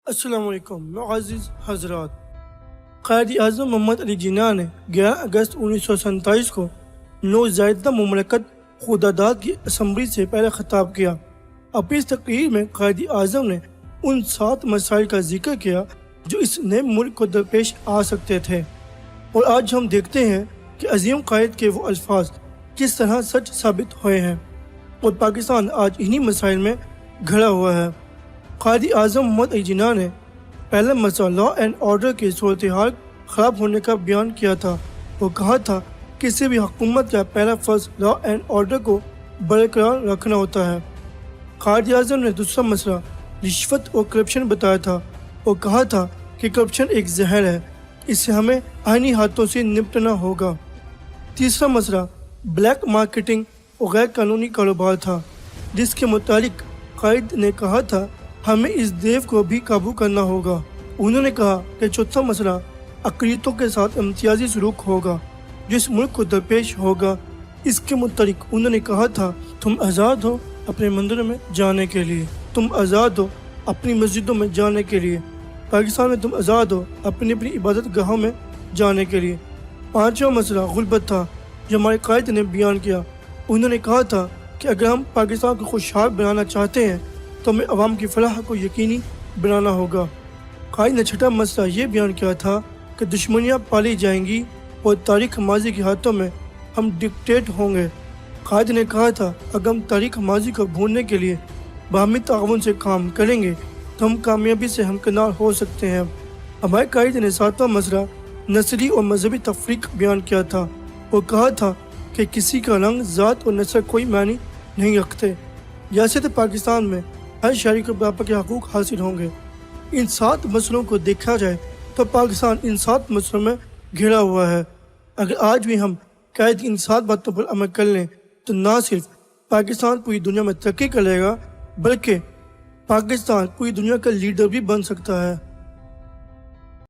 السلام علیکم معزز حضرات۔ قائد اعظم محمد علی جناح نے 11 اگست 1947 کو نوزائیدہ مملکت خداداد کی اسمبلی سے پہلا خطاب کیا۔ اپنی اس تقریر میں قائد اعظم نے ان 7 مسائل کا ذکر کیا جو اس نئے ملک کو درپیش آ سکتے تھے، اور آج ہم دیکھتے ہیں کہ عظیم قائد کے وہ الفاظ کس طرح سچ ثابت ہوئے ہیں، اور پاکستان آج انہی مسائل میں گھڑا ہوا ہے۔ قائد اعظم محمد علی جناح نے پہلا مسئلہ لا اینڈ آرڈر کی صورتحال خراب ہونے کا بیان کیا تھا۔ وہ کہا تھا کہ کسی بھی حکومت کا پہلا فرض لا اینڈ آرڈر کو برقرار رکھنا ہوتا ہے۔ قائد اعظم نے دوسرا مسئلہ رشوت اور کرپشن بتایا تھا اور کہا تھا کہ کرپشن ایک زہر ہے، اس سے ہمیں آئینی ہاتھوں سے نپٹنا ہوگا۔ تیسرا مسئلہ بلیک مارکیٹنگ اور غیر قانونی کاروبار تھا، جس کے متعلق قائد نے کہا تھا ہمیں اس دیو کو بھی قابو کرنا ہوگا۔ انہوں نے کہا کہ چوتھا مسئلہ اقلیتوں کے ساتھ امتیازی سلوک ہوگا جو اس ملک کو درپیش ہوگا۔ اس کے متعلق انہوں نے کہا تھا تم آزاد ہو اپنے مندروں میں جانے کے لیے، تم آزاد ہو اپنی مسجدوں میں جانے کے لیے، پاکستان میں تم آزاد ہو اپنی عبادت گاہوں میں جانے کے لیے۔ پانچواں مسئلہ غربت تھا جو ہمارے قائد نے بیان کیا۔ انہوں نے کہا تھا کہ اگر ہم پاکستان کو خوشحال بنانا چاہتے ہیں تو ہمیں عوام کی فلاح کو یقینی بنانا ہوگا۔ قائد نے چھٹا مسئلہ یہ بیان کیا تھا کہ دشمنیاں پالی جائیں گی اور تاریخ ماضی کے ہاتھوں میں ہم ڈکٹیٹ ہوں گے۔ قائد نے کہا تھا اگر ہم تاریخ ماضی کو بھولنے کے لیے باہمی تعاون سے کام کریں گے تو ہم کامیابی سے ہمکنار ہو سکتے ہیں۔ ہمارے قائد نے 7واں مسئلہ نسلی اور مذہبی تفریق بیان کیا تھا۔ وہ کہا تھا کہ کسی کا رنگ، ذات اور نسل کوئی معنی نہیں رکھتے۔ ریاست پاکستان میں ہر شہری کو برابر کے حقوق حاصل ہوں گے۔ ان 7 مسئلوں کو دیکھا جائے تو پاکستان ان 7 مسئلوں میں گھرا ہوا ہے۔ اگر آج بھی ہم قائد کی ان 7 باتوں پر عمل کر لیں تو نہ صرف پاکستان پوری دنیا میں ترقی کرے گا بلکہ پاکستان پوری دنیا کا لیڈر بھی بن سکتا ہے۔